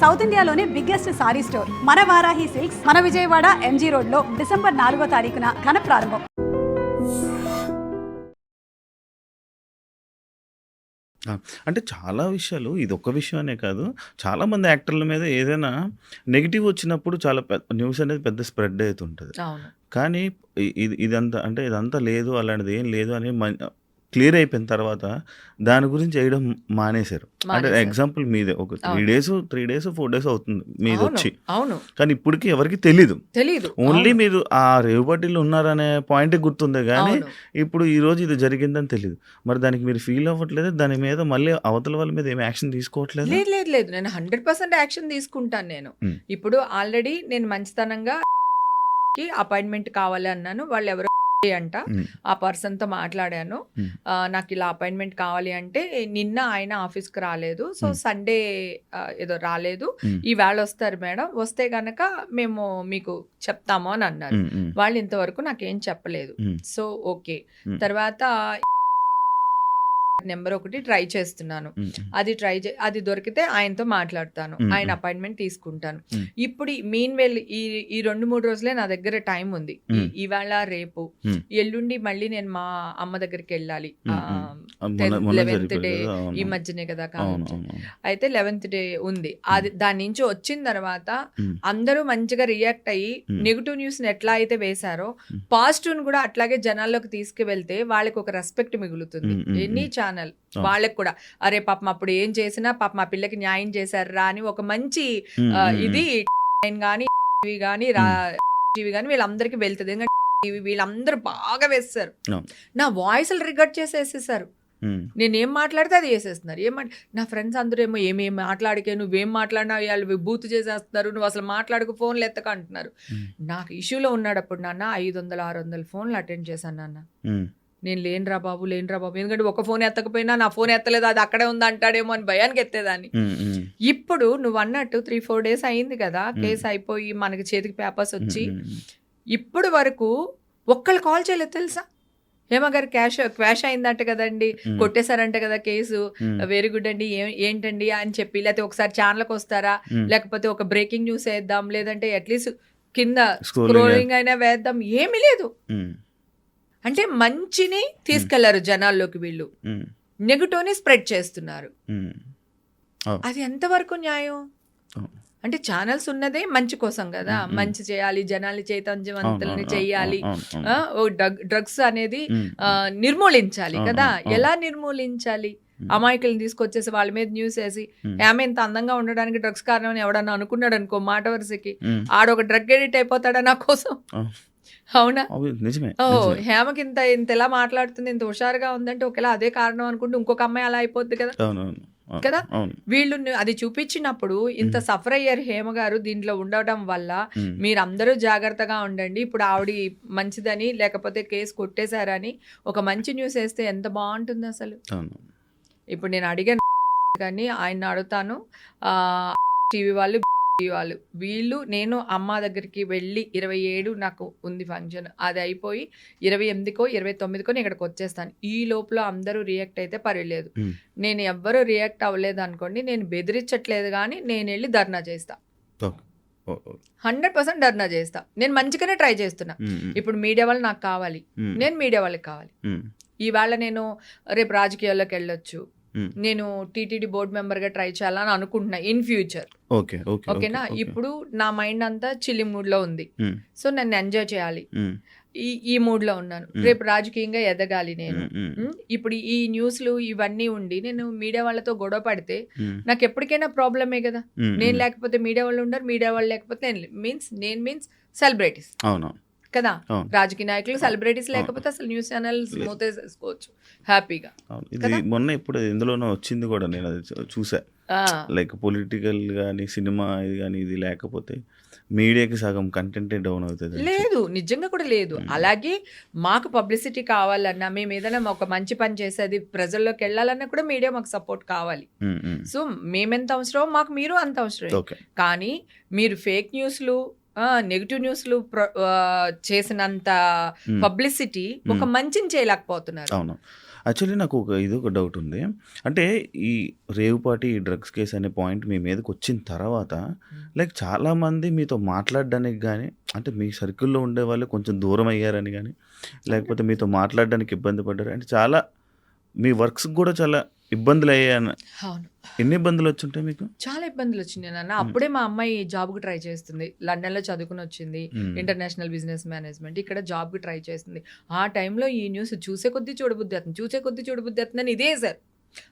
South ఇండియాలోనే biggest sorry store మన Varahi silks మన విజయవాడ ఎంజీ రోడ్ లో డిసెంబర్ 4వ తారీఖున ఘన ప్రారంభం. అంటే చాలా విషయాలు ఇదొక్క విషయం అనే కాదు. చాలామంది యాక్టర్ల మీద ఏదైనా నెగెటివ్ వచ్చినప్పుడు చాలా న్యూస్ అనేది పెద్ద స్ప్రెడ్ అయితుంటది. అవును. కానీ ఇదంతా అంటే ఇదంతా లేదు, అలాంటిది ఏం లేదు అని క్లియర్ అయిపోయిన తర్వాత దాని గురించి వేయడం మానేశారు. అంటే ఎగ్జాంపుల్ మీదే ఒక 3 డేస్ 4 డేస్ అవుతుంది మీదొచ్చి. అవును. కానీ ఇప్పటికి ఎవరికి తెలీదు. ఓన్లీ అవును. మీరు ఆ రేవుపాటిలో ఉన్నారనే పాయింటే గుర్తుందే గానీ, అవును. ఇప్పుడు ఈరోజు ఇది జరిగిందని తెలీదు. మరి దానికి మీరు ఫీల్ అవ్వట్లేదా? దాని మీద మళ్ళీ అవతల వాళ్ళ మీద ఏమి యాక్షన్ తీసుకోవట్లేదా? లేదు. నేను 100% యాక్షన్ తీసుకుంటాను నేను. హ్మ్. ఇప్పుడు ఆల్రెడీ నేను మంచితనంగా అపాయింట్మెంట్ కావాలి అన్నాను. వాళ్ళు ఎవరో అంట హ్మ్. ఆ పర్సన్‌తో మాట్లాడాను. హ్మ్. నాకు ఇలా అపాయింట్మెంట్ కావాలి అంటే నిన్న ఆయన ఆఫీస్‌కి రాలేదు. సో హ్మ్. సండే ఏదో రాలేదు. హ్మ్. ఈవేళ వస్తారు మేడం. వస్తే గనక మేము మీకు చెప్తాము అని అన్నారు. హ్మ్. హ్మ్. వాళ్ళు ఇంతవరకు నాకేం చెప్పలేదు. హ్మ్. So okay. హ్మ్. తర్వాత నెంబర్ ఒకటి ట్రై చేస్తున్నాను. హ్మ్. అది దొరికితే ఆయనతో మాట్లాడతాను. హ్మ్. ఆయన హ్మ్. అపాయింట్మెంట్ తీసుకుంటాను. హ్మ్. ఇప్పుడు మీన్‌వెల్ ఈ 2-3 రోజులే నా దగ్గర టైం ఉంది. హ్మ్. ఇవాళ రేపు హ్మ్. ఎల్లుండి మళ్ళీ నేను మా అమ్మ దగ్గరికి వెళ్ళాలి. హ్మ్. హ్మ్. మొన్న 11th జరిగిపోయింది డే కదా! ఈ అవును. మధ్యనే కదా అవును. కావచ్చు. అవును. అయితే 11th డే ఉంది. అది దాని నుంచి వచ్చిన తర్వాత హ్మ్. అందరూ మంచిగా రియాక్ట్ అయ్యి హ్మ్. నెగెటివ్ న్యూస్‌ని ఎట్లా అయితే వేశారో హ్మ్. పాజిటివ్‌ని కూడా అట్లాగే జనాల్లోకి తీసుకువెళ్తే వాళ్ళకి ఒక రెస్పెక్ట్ మిగులుతుంది. హ్మ్. హ్మ్. ఎనీ హ్మ్. ఛానల్ అవును. వాళ్ళకి కూడా అరే పాపం అప్పుడు ఏం చేసినా పాపం ఆ పిల్లకి న్యాయం చేశారా అని ఒక మంచి హ్మ్. హ్మ్. ఇది కానీ టీవీ కానీ టీవీ కానీ వీళ్ళందరికీ వెళ్తుంది. ఎందుకంటే టీవీ వీళ్ళందరూ బాగా వేస్తారు. అవును. నా వాయిస్లు రికార్డ్ చేసేసేసారు. హ్మ్. నేనేం మాట్లాడితే అది వేసేస్తున్నారు. నా ఫ్రెండ్స్ అందరూ ఏమో ఏమేమి మాట్లాడికే నువ్వేం మాట్లాడినా వాళ్ళు బూతు చేసేస్తున్నారు. నువ్వు అసలు మాట్లాడుకు ఫోన్లు ఎత్తక అంటున్నారు. హ్మ్. నాకు ఇష్యూలో ఉన్నాడప్పుడు నాన్న 500-600 ఫోన్లు అటెండ్ చేశాను నాన్న. హ్మ్. నేను లేనురా బాబు. ఎందుకంటే ఒక ఫోన్ ఎత్తకపోయినా నా ఫోన్ ఎత్తలేదు అది అక్కడే ఉంది అంటాడేమో అని భయానికి ఎత్తేదాన్ని. హ్మ్. హ్మ్. ఇప్పుడు నువ్వు అన్నట్టు 3-4 డేస్ అయింది కదా కేసు అయిపోయి మనకి చేతికి పేపర్స్ హ్మ్. వచ్చి హ్మ్. ఇప్పుడు వరకు ఒక్కళ్ళు కాల్ చేయలేదు తెలుసా. హేమ గారు క్వాష్ అయిందంట కదండి, హ్మ్. కొట్టేశారంట కదా కేసు, హ్మ్. వెరీ గుడ్ అండి, ఏంటండి అని చెప్పి లేకపోతే ఒకసారి ఛానల్కి వస్తారా, హ్మ్. లేకపోతే ఒక బ్రేకింగ్ న్యూస్ వేద్దాం, లేదంటే అట్లీస్ట్ కింద స్క్రోలింగ్ స్క్రోలింగ్ అయినా వేద్దాం, ఏమీ లేదు. హ్మ్. అంటే మంచిని తీసుకెళ్లారు జనాల్లోకి వీళ్ళు, హ్మ్. నెగటివ్ని స్ప్రెడ్ చేస్తున్నారు. హ్మ్. అవును. అది ఎంతవరకు న్యాయం? అవును. అంటే ఛానల్స్ ఉన్నదే మంచి కోసం కదా, హ్మ్. హ్మ్. మంచి చేయాలి, జనాల్ని అవును. చైతన్యవంతుల్ని అవును. అవును. చేయాలి, అవును. అవును. డ్రగ్స్ అనేది హ్మ్. నిర్మూలించాలి అవును. కదా. అవును. అవును. ఎలా నిర్మూలించాలి? హ్మ్. అమాయకుల్ని తీసుకొచ్చేసి వాళ్ళ మీద న్యూస్ వేసి హ్మ్. ఆమె ఇంత అందంగా ఉండడానికి డ్రగ్స్ కారణం అని ఎవడన్నా అనుకున్నాడు అనుకో మాట వరుసకి, హ్మ్. ఆడొక డ్రగ్ ఎడిట్ అయిపోతాడా నా కోసం? అవును. అవునా? నిజమే. ఓ నిజమే. హేమకి ఇంత ఎలా మాట్లాడుతుంది, ఇంత హుషారుగా ఉందంటే ఒకవేళ అదే కారణం అనుకుంటే ఇంకొక అమ్మాయి అలా అయిపోద్ది కదా. అవునవును. కదా అవును. వీళ్ళు అది చూపించినప్పుడు ఇంత హ్మ్. సఫర్ అయ్యారు హేమ గారు దీంట్లో ఉండటం వల్ల. హ్మ్. మీరందరూ జాగ్రత్తగా ఉండండి. ఇప్పుడు ఆవిడ మంచిదని లేకపోతే కేసు కొట్టేశారని ఒక మంచి న్యూస్ వేస్తే ఎంత బాగుంటుంది అసలు. అవును. ఇప్పుడు నేను అడిగాను కానీ ఆయన అడుగుతాను, టీవీ వాళ్ళు వీళ్ళు నేను అమ్మ దగ్గరికి వెళ్ళి 27 నాకు ఉంది ఫంక్షన్, అది అయిపోయి 28కో 29కో నేను ఇక్కడికి వచ్చేస్తాను. ఈ లోపల అందరూ రియాక్ట్ అయితే పర్వాలేదు. హ్మ్. నేను ఎవ్వరూ రియాక్ట్ అవ్వలేదు అనుకోండి, నేను బెదిరించట్లేదు కానీ నేను వెళ్ళి ధర్నా చేస్తా. ఓకే. ఓ ఓ 100% ధర్నా చేస్తా. నేను మంచిగానే ట్రై చేస్తున్నా. హ్మ్. హ్మ్. ఇప్పుడు మీడియా వాళ్ళు నాకు కావాలి, హ్మ్. నేను మీడియా వాళ్ళకి కావాలి. హ్మ్. ఈవేళ నేను రేపు రాజకీయాల్లోకి వెళ్ళొచ్చు, హ్మ్. నేను టీటీడీ బోర్డు మెంబర్గా ట్రై చేయాలని అనుకుంటున్నా ఇన్ ఫ్యూచర్. ఓకే. ఓకే. ఓకేనా? ఓకే. ఇప్పుడు నా మైండ్ అంతా చిల్లి మూడ్లో ఉంది. హ్మ్. సో నన్ను ఎంజాయ్ చేయాలి, హ్మ్. ఈ మూడ్లో ఉన్నాను. హ్మ్. రేపు రాజకీయంగా ఎదగాలి నేను. హ్మ్. హ్మ్. ఇప్పుడు ఈ న్యూస్లు ఇవన్నీ ఉండి నేను మీడియా వాళ్ళతో గొడవ పడితే హ్మ్. నాకు ఎప్పటికైనా ప్రాబ్లమే కదా. హ్మ్. నేను హ్మ్. లేకపోతే మీడియా వాళ్ళు ఉండరు, మీడియా వాళ్ళు లేకపోతే నేను మీన్స్ సెలబ్రిటీస్ అవును. కదా. అవును. రాజకీయ నాయకులు సెలబ్రిటీస్ అవును. లేకపోతే అసలు న్యూస్ ఛానల్స్ లేదు. మూతేసేసుకోవచ్చు హ్యాపీగా అవును. ఇది కదా. మొన్న ఇప్పుడు ఎందులోనో వచ్చింది కూడా, నేను అది చూసా. ఆ, లైక్ పొలిటికల్ గానీ, సినిమా ఇది గానీ ఇది లేకపోతే మీడియాకి సగం కంటెంటే డౌన్ అవుతదని చెప్పి. లేదు, నిజంగా కూడా లేదు. హ్మ్. అలాగే మాకు పబ్లిసిటీ కావాలన్నా, మేము ఏదైనా ఒక మంచి పని చేసేది ప్రజల్లోకి వెళ్ళాలన్నా కూడా మీడియా మాకు సపోర్ట్ కావాలి. హ్మ్. హ్మ్. సో మేమెంత అవసరమో మాకు మీరు అంత అవసరమే. ఓకే. కానీ మీరు ఫేక్ న్యూస్లు, నెగిటివ్ న్యూస్లు చేసినంత హ్మ్. పబ్లిసిటీ ఒక హ్మ్. మంచిని చేయలేకపోతున్నారు. అవును. యాక్చువల్లీ నాకు ఒక డౌట్ ఉంది. అంటే ఈ రేవ్ పార్టీ, ఈ డ్రగ్స్ కేస్ అనే పాయింట్ మీ మీదకొచ్చిన తర్వాత లైక్ చాలామంది మీతో మాట్లాడడానికి గానీ, అంటే మీ సర్కిల్‌లో ఉండేవాళ్ళు కొంచెం దూరం అయ్యారని గానీ, లేకపోతే మీతో మాట్లాడడానికి ఇబ్బంది పడ్డారు. అంటే చాలా మీ వర్క్స్‌కి గూడా చాలా ఇబ్బందులయ్యాయని అవును. ఎన్ని ఇబ్బందులొచ్చుంటాయి మీకు? చాలా ఇబ్బందులు వచ్చినాయి నాన్న. హ్మ్. అప్పుడే మా అమ్మాయి జాబ్‌కి ట్రై చేస్తుంది. లండన్‌లో చదువుకొని వచ్చింది. హ్మ్. International business management. ఇక్కడ జాబ్‌కి ట్రై చేస్తుంది. ఆ టైంలో ఈ న్యూస్ చూసే కొద్దీ చూడబుద్ధేత్తంది. చూసే కొద్దీ చూడబుద్ధేత్తందని ఇదే సార్.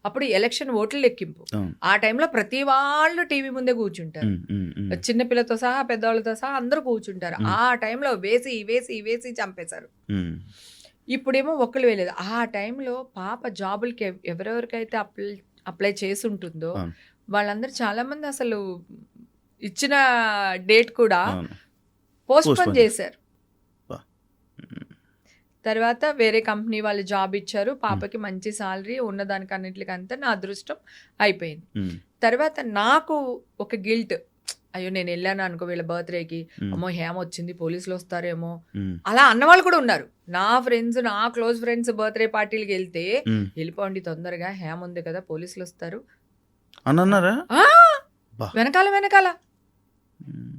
అప్పుడు ఎలక్షన్ ఓట్ల లెక్కింపు. అవును. ఆ టైంలో ప్రతి వాళ్ళు టీవీ ముందే కూర్చుంటారు. హ్మ్. హ్మ్. హ్మ్. చిన్న పిల్లతో సహా, పెద్దవాళ్ళతో సహా అందరూ కూర్చుంటారు. హ్మ్. ఆ టైంలో వేసి చంపేశారు. హ్మ్. ఇప్పుడేమో ఒక్కళ్ళు వేయలేదు. ఆ టైంలో పాప జాబులకి ఎవరెవరికైతే అప్లై చేసుంటుందో అవును. వాళ్ళందరూ చాలామంది అసలు ఇచ్చిన డేట్ కూడా అవును. పోస్ట్‌పోన్ పోస్ట్‌పోన్ చేశారు. అబ్బా! హ్మ్. తర్వాత వేరే కంపెనీ వాళ్ళు జాబ్ ఇచ్చారు. పాపకి మంచి సాలరీ ఉన్నదానికన్నిట్లికంతా నా అదృష్టం అయిపోయింది. హ్మ్. తర్వాత నాకు ఒక గిల్ట్. అయ్యో! నేనెళ్ళాను అనుకో వీళ్ళ బర్త్‌డేకి. హ్మ్. అమ్మో! హేమ వచ్చింది పోలీసులొస్తారేమో! హ్మ్. అలా అన్నవాళ్ళు కూడా ఉన్నారు. నా ఫ్రెండ్స్, నా క్లోజ్ ఫ్రెండ్స్ బర్త్‌డే పార్టీలకెళ్తే హ్మ్. "ఎళ్ళిపోండి తొందరగా హేమ ఉంది కదా! పోలీసులొస్తారు." అనన్నారా? ఆ! అబ్బా! వెనకాల. హ్మ్.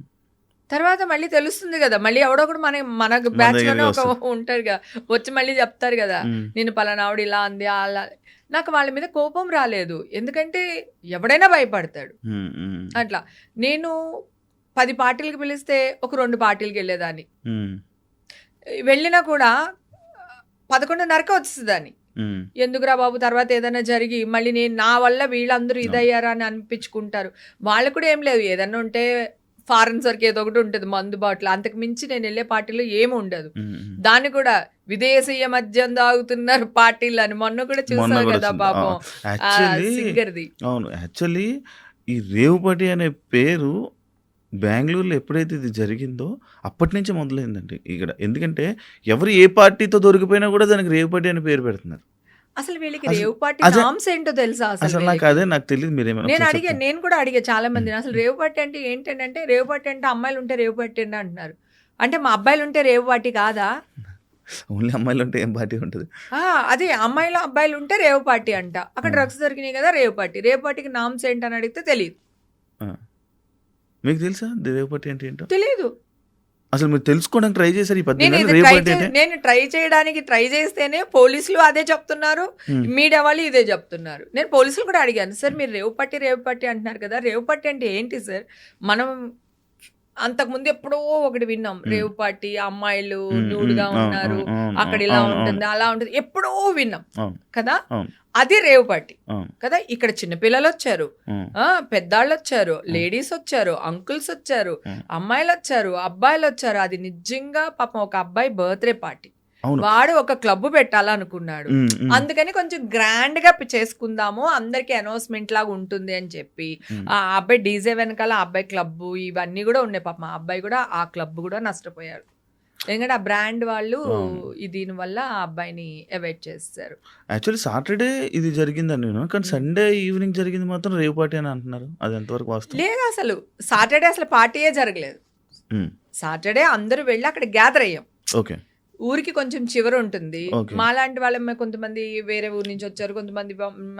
తర్వాత మళ్ళీ తెలుస్తుంది గదా! మళ్ళీ ఎవడో ఒకడు మన మన బ్యాచ్‌లోనే దగ్గరికి ఒక వస్తారు. ఉంటాడుగా. వచ్చి మళ్ళీ చెప్తారు గదా! హ్మ్. నిన్ను పలానా ఆవిడ ఇలా అంది, అలా నాకు వాళ్ళ మీద కోపం రాలేదు. ఎందుకంటే ఎవడైనా భయపడతాడు. హ్మ్. హ్మ్. అట్లా. నేను 10 పార్టీలకి పిలిస్తే ఒక 2 పార్టీలకెళ్ళేదాన్ని. హ్మ్. వెళ్ళినా కూడా 11:30కే వచ్చేసేదాన్ని. హ్మ్. ఎందుకురా బాబు తర్వాత ఏదైనా జరిగి మళ్ళీ నా వల్ల వీళ్ళందరూ అవును. ఇదయ్యారా అని అనిపించుకుంటారు. వాళ్ళకి కూడా ఏం లేదు. ఏదన్నా ఉంటే ఫారెన్ సరుకు ఏదో ఒకటి ఉంటది. మందు బాటిల్. అంతకు మించి నేనెళ్ళే పార్టీలో ఏమి ఉండదు. హ్మ్. హ్మ్. దాన్ని కూడా విదేశీయ మద్యం తాగుతున్నారు పార్టీలని. మొన్న కూడా మొన్న చూసావు గూడా కదా వచ్చింది. పాపం. యాక్చువల్లీ సింగర్‌ది. అవును. యాక్చువల్లీ ఈ రేవ్ పార్టీ అనే పేరు బెంగుళూరులో ఎప్పుడైతే ఇది జరిగిందో అప్పటినుంచే మొదలైందండి ఇక్కడ. ఎందుకంటే ఎవరు ఏ పార్టీతో దొరికిపోయినా గూడా దానికి రేవ్ పార్టీ అని పేరు పెడుతున్నారు. అసలు వీళ్ళకి అసలు రేవ్ పార్టీ అదే నార్మ్స్ ఏంటో తెలుసా అసలు అసలు నాకు వీళ్ళకి? అదే నాకు తెలీదు. మీరేమైనా ఒకసారి చెప్తారా? నేను కూడా అడిగా చాలా హ్మ్. మందిని. అసలు రేవ్ పార్టీ అంటే ఏంటంటే రేవ్ పార్టీ అంటే అమ్మాయిలుంటే రేవ్ పార్టీ అంటున్నారు. అంటే మా అబ్బాయిలుంటే రేవ్ పార్టీ కాదా? ఓన్లీ అమ్మాయిలుంటే ఏం పార్టీ ఉంటది? ఆ! అదే అమ్మాయిలు, అబ్బాయిలుంటే రేవ్ పార్టీ అంట. అక్కడ ఆ! డ్రగ్స్ దొరికినాయి కదా! Rave party. రేవ్ పార్టీకి నార్మ్స్ ఏంటని అడిగితే తెలీదు. ఆ! మీకు తెలుసా రేవ్ పార్టీ అంటే ఏంటో? తెలీదు. అసలు మీరు తెలుసుకోవడానికి ట్రై చేసారు ఈ 18 నేను ఏళ్ళు ఇది రేవ్ పార్టీ అంటే? నేను ట్రై చేయడానికి ట్రై చేస్తేనే పోలీసులు అదే చెప్తున్నారు. హ్మ్. మీడియా వాళ్ళు ఇదే చెప్తున్నారు. నేను పోలీసులు కూడా అడిగాను. సార్ మీరు రేవ్ పార్టీ అంటున్నారు కదా! రేవ్ పార్టీ అంటే ఏంటి సార్? మనం అంతకుముందు ఎప్పుడో ఒకటి విన్నాం. హ్మ్. రేవ్ పార్టీ అమ్మాయిలు హ్మ్. హ్మ్. న్యూడ్‌గా అవును. ఉన్నారు. అవును. అవును. అక్కడ ఇలా అవును. అవును. ఉంటుంది, అలా ఉంటుంది. ఎప్పుడో విన్నాం అవును. కదా! అవును. అది రేవ్ పార్టీ అవును. కదా! ఇక్కడ చిన్న పిల్లలొచ్చారు. హ్మ్. పెద్దాళ్ళొచ్చారు. హ్మ్. లేడీసొచ్చారు. అంకుల్స్ వచ్చారు. హ్మ్. అమ్మాయిలొచ్చారు. అబ్బాయిలొచ్చారు. అది నిజంగా పాపం ఒక అబ్బాయి బర్త్‌డే పార్టీ. అవును. వాడు ఒక క్లబ్ పెట్టాలనుకున్నాడు. హ్మ్. హ్మ్. అందుకని కొంచెం గ్రాండ్‌గా చేసుకుందాము. అందరికి అనౌన్స్‌మెంట్ లాగా ఉంటుంది అని చెప్పి, హ్మ్. ఆ అబ్బాయి డీజే వెనకాల ఆ అబ్బాయి క్లబ్బు ఇవన్నీ గూడా ఉన్నాయి పాపం. ఆ అబ్బాయి గూడా ఆ క్లబ్ గూడా నష్టపోయాడు. ఎందుకంటే ఆ బ్రాండ్ వాళ్ళు అవును. దీనివల్ల ఆ అబ్బాయిని అవాయిడ్ చేసేసారు. యాక్చువల్లీ సాటర్‌డే ఇది జరిగిందని విన్నాను. కానీ హ్మ్. సండే ఈవినింగ్ జరిగింది మాత్రం రేవ్ పార్టీ అని అంటున్నారు. అది ఎంతవరకు వాస్తవం? లేదసలు. సాటర్‌డే అసలు పార్టీయే జరగలేదు. హ్మ్. సాటర్‌డే అందరూ వెళ్లి అక్కడ గ్యాదర్ అయ్యాం. ఓకే. ఊరికి కొంచెం చివరుంటుంది. ఓకే. మాలాంటి వాళ్ళమే కొంతమంది వేరే ఊరు నుంచొచ్చారు. కొంతమంది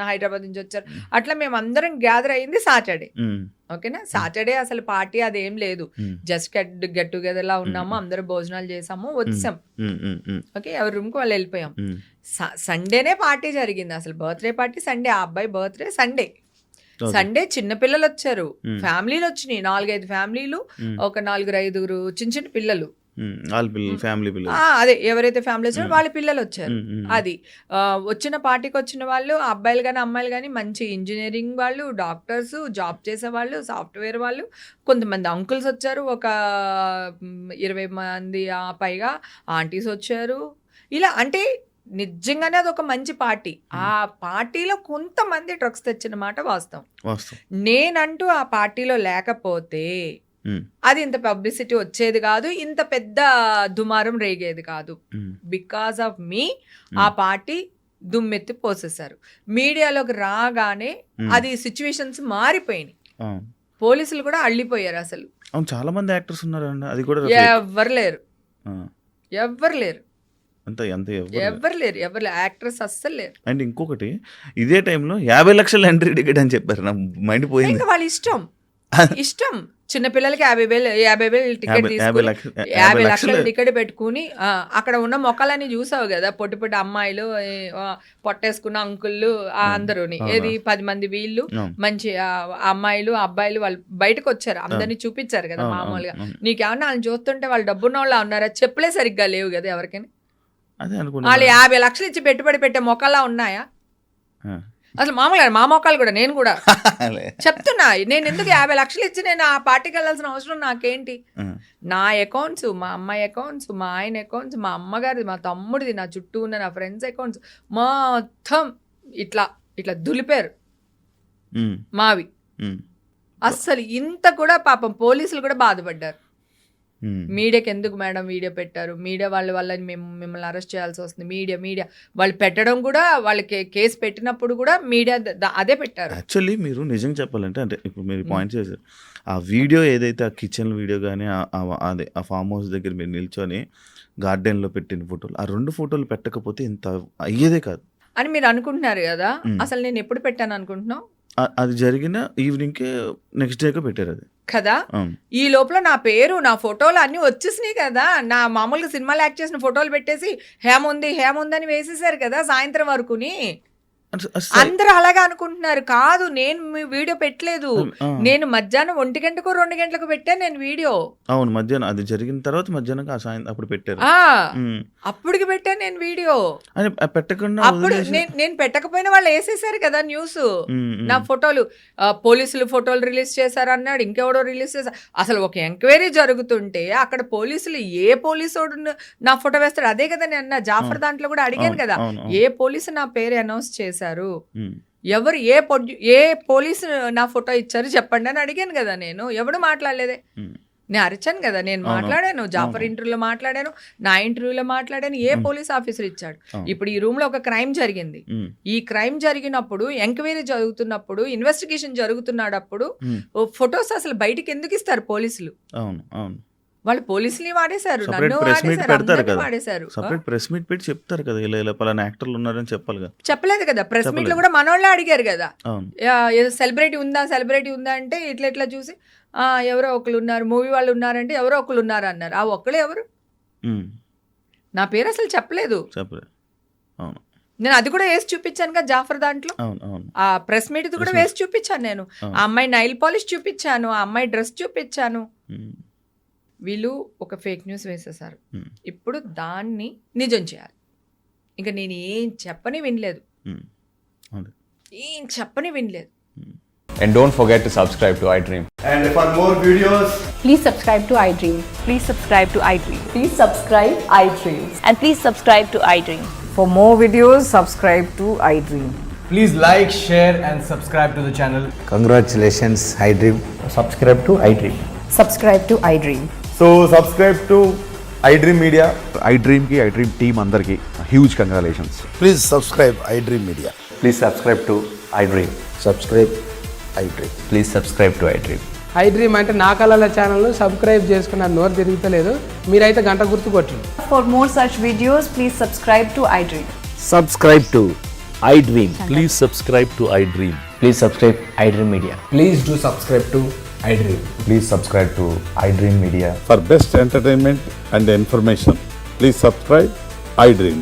హైదరాబాద్ నుంచొచ్చారు. హ్మ్. అట్లా మేమందరం గ్యాదర్ అయింది సాటర్‌డే. హ్మ్. ఓకేనా? హ్మ్. సాటర్‌డే అసలు పార్టీ అదేం లేదు. హ్మ్. జస్ట్ గెట్ టుగెదర్‌లా హ్మ్. ఉన్నాము. హ్మ్. అందరూ భోజనాలు చేసాము. హ్మ్. వచ్చేసాం. హ్మ్. హ్మ్. హ్మ్. ఓకే. ఎవరి రూమ్‌కి వాళ్ళు ఎళ్ళిపోయాం. హ్మ్. సండేనే పార్టీ జరిగింది. అసలు బర్త్‌డే పార్టీ సండే. ఆ అబ్బాయి బర్త్‌డే సండే. ఓకే. సండే చిన్న పిల్లలొచ్చారు. హ్మ్. ఫ్యామిలీలొచ్చినియి. 4, 5 ఫ్యామిలీలు. హ్మ్. ఒక 4, 5 చిన్న చిన్న పిల్లలు. హ్మ్. ఆళ్ళ పిల్లలు, హ్మ్. ఫ్యామిలీ పిల్లలు. అదే ఎవరైతే ఫ్యామిలీ వచ్చారో హ్మ్. వాళ్ళ పిల్లలొచ్చారు. హ్మ్. హ్మ్. అది. వచ్చిన పార్టీకొచ్చిన వాళ్ళు అబ్బాయిలు గాని, అమ్మాయిలు గాని మంచి ఇంజినీరింగ్ వాళ్ళు, డాక్టర్సు, జాబ్ చేసేవాళ్ళు, సాఫ్ట్‌వేర్ వాళ్ళు, కొంతమంది అంకుల్స్ వచ్చారు. ఒక 20 మంది పైగా ఆంటీస్ వచ్చారు. ఇలా అంటే నిజంగానే అదొక మంచి పార్టీ. ఆ హ్మ్. పార్టీలో కొంతమంది డ్రగ్స్ తెచ్చిన మాట వాస్తవం. వాస్తవం. నేనంటూ ఆ పార్టీలో లేకపోతే హ్మ్. అది ఇంత పబ్లిసిటీ వచ్చేది గాదు. ఇంత పెద్ద దుమారం రేగేది కాదు. హ్మ్. బికాస్ ఆఫ్ మీ ఆ హ్మ్. పార్టీ దుమ్మెత్తి పోసేశారు. మీడియాలోకి రాగానే హ్మ్. అది సిట్యుయేషన్స్ మారిపోయినియి. అవును. పోలీసులు కూడా అల్లిపోయారసలు. అవును. చాలా మంది యాక్టర్స్ ఉన్నారండి. అది కూడా ఫేక్. ఎవ్వరు లేరు. ఆ! ఎవ్వరు లేరు. అంత ఎంత ఎవరు లేరు యాక్ట్రెస్ అస్సలు లేరు. అండ్ ఇంకొకటి ఇదే టైంలో 50 లక్షల ఎంట్రీ టికెట్ అని చెప్పారు. నా మైండ్ పోయింది. ఇంకా వాళ్ళ ఇష్టం చిన్నపిల్లలకి 50,000 టికెట్ తీసుకుని 50 లక్షల టికెట్ పెట్టుకుని అక్కడ ఉన్న మొక్కలని చూసావు కదా, పొట్టి అమ్మాయిలు, పొట్టేసుకున్న అంకుళ్ళు అందరూని, ఏది 10 మంది వీళ్ళు మంచి అమ్మాయిలు అబ్బాయిలు వాళ్ళు బయటకు వచ్చారు, అందరినీ చూపించారు కదా. మామూలుగా నీకేమన్నా వాళ్ళని చూస్తుంటే వాళ్ళు డబ్బున్న వాళ్ళ ఉన్నారా? చెప్పులే సరిగ్గా లేవు కదా ఎవరికైనా. వాళ్ళు 50 లక్షలు ఇచ్చి పెట్టుబడి పెట్టే మొక్కలా ఉన్నాయా? అసలు మామూలుగా మా మొక్కలు కూడా నేను కూడా చెప్తున్నా, నేను ఎందుకు 50 లక్షలు ఇచ్చి నేను ఆ పార్టీకి వెళ్ళాల్సిన అవసరం నాకేంటి? నా అకౌంట్స్, మా అమ్మాయి అకౌంట్స్, మా ఆయన అకౌంట్స్, మా అమ్మగారిది, మా తమ్ముడిది, నా చుట్టూ ఉన్న నా ఫ్రెండ్స్ అకౌంట్స్ మొత్తం ఇట్లా దులిపారు మావి. అస్సలు ఇంత కూడా పాపం పోలీసులు కూడా బాధపడ్డారు. మీడియాకి ఎందుకు మేడం వీడియో పెట్టారు, మీడియా వాళ్ళ వల్ల మేము మిమ్మల్ని అరెస్ట్ చేయాల్సి వస్తుంది, మీడియా వాళ్ళు పెట్టడం కూడా, వాళ్ళకి కేసు పెట్టినప్పుడు కూడా మీడియా అదే పెట్టారు. యాక్చువల్లీ మీరు నిజంగా చెప్పాలంటే, అంటే ఇప్పుడు మీరు పాయింట్ చేశారు, ఆ వీడియో ఏదైతే ఆ కిచెన్ వీడియో కానీ అదే ఆ ఫామ్ హౌస్ దగ్గర మీరు నిల్చొని గార్డెన్లో పెట్టిన ఫోటోలు, ఆ 2 ఫోటోలు పెట్టకపోతే ఇంత అయ్యేదే కాదు అని మీరు అనుకుంటున్నారు కదా. అసలు నేను ఎప్పుడు పెట్టాను అనుకుంటున్నావు? అది జరిగిన ఈవినింగ్కే నెక్స్ట్ డేకే పెట్టారు అది కదా. ఈ లోపల నా పేరు, నా ఫోటోలు అన్ని వచ్చేసినాయి కదా. నా మామూలుగా సినిమాలో యాక్ట్ చేసిన ఫోటోలు పెట్టేసి హేముంది అని వేసేసారు కదా సాయంత్రం వరకుని. అందరూ అలాగే అనుకుంటున్నారు. కాదు, నేను మీ వీడియో పెట్టలేదు, నేను మధ్యాహ్నం 1 గంటకు 2 గంటలకు పెట్టాను నేను వీడియో. అవును, మధ్యాహ్నం అది జరిగిన తర్వాత మధ్యాహ్నం అప్పుడు పెట్టారు. అప్పటికి పెట్టాను నేను వీడియో. పెట్టకుండా అప్పుడు నేను పెట్టకపోయినా వాళ్ళు వేసేసారు కదా న్యూస్. నా ఫోటోలు పోలీసులు ఫోటోలు రిలీజ్ చేశారు అన్నాడు, ఇంకెవడో రిలీజ్ చేశారు. అసలు ఒక ఎంక్వైరీ జరుగుతుంటే అక్కడ పోలీసులు ఏ పోలీసు నా ఫోటో వేస్తాడు? అదే కదా నేను అన్న జాఫర్ దాంట్లో కూడా అడిగాను కదా, ఏ పోలీసు నా పేరు అనౌన్స్ చేశారు, ఎవరు ఏ పోలీసు నా ఫోటో ఇచ్చారు చెప్పండి అని అడిగాను కదా. నేను ఎవడు మాట్లాడలేదే. నేను అరిచాను కదా, నేను మాట్లాడాను, జాఫర్ ఇంటర్వ్యూలో మాట్లాడాను, నా ఇంటర్వ్యూలో మాట్లాడాను. ఏ పోలీస్ ఆఫీసర్ ఇచ్చాడు? ఇప్పుడు ఈ రూమ్ లో ఒక క్రైమ్ జరిగింది. ఈ క్రైమ్ జరిగినప్పుడు, ఎంక్వైరీ జరుగుతున్నప్పుడు, ఇన్వెస్టిగేషన్ జరుగుతున్నప్పుడు ఫొటోస్ అసలు బయటికి ఎందుకు ఇస్తారు పోలీసులు? వాళ్ళు పోలీసులు వాడేశారు, నన్ను వాడేశారు. సపరేట్ ప్రెస్ మీట్ పెట్టి చెప్తారు కదా, ఇలా పలానా యాక్టర్లు ఉన్నారని చెప్పాలి కదా. చెప్పలేదు కదా. ప్రెస్ మీట్ లో కూడా మనోళ్ళే అడిగారు కదా, సెలబ్రిటీ ఉందా అంటే ఇట్లా చూసి ఎవరో ఒకరు ఉన్నారు, మూవీ వాళ్ళు ఉన్నారంటే ఎవరో ఒకరు ఉన్నారు అన్నారు. ఆ ఒక్కడే ఎవరు? నా పేరు అసలు చెప్పలేదు. నేను అది కూడా వేసి చూపించాను కదా జాఫర్ దాంట్లో. ఆ ప్రెస్ మీట్ కూడా వేసి చూపించాను నేను. ఆ అమ్మాయి నైల్ పాలిష్ చూపించాను, ఆ అమ్మాయి డ్రెస్ చూపించాను. వీళ్ళు ఒక ఫేక్ న్యూస్ వేసేసారు. ఇప్పుడు దాన్ని నిజం చేయాలి. ఇంకా నేను ఏం చెప్పని వినలేదు. And don't forget to subscribe to iDream. And for more videos, please subscribe to iDream. Please subscribe to iDream. Please subscribe iDream. And please subscribe to iDream. For more videos, subscribe to iDream. please like, share and subscribe to the channel. Congratulations, iDream. Subscribe to iDream. Subscribe to iDream. So subscribe to iDream Media. iDream team andarki huge congratulations. Please subscribe iDream Media. Please subscribe to iDream. Subscribe iDream. Please subscribe to iDream. iDream అంటే నా కళల channel subscribe చేసుకున్న నోరు తిరుగుతలేదు, మీరైతే గంట గుర్తు కొట్టండి. For more such videos, please subscribe to iDream. Subscribe to iDream. Please subscribe to iDream. Please subscribe iDream Media. Please do subscribe to iDream. Please subscribe to iDream Media. For best entertainment and information, please subscribe iDream.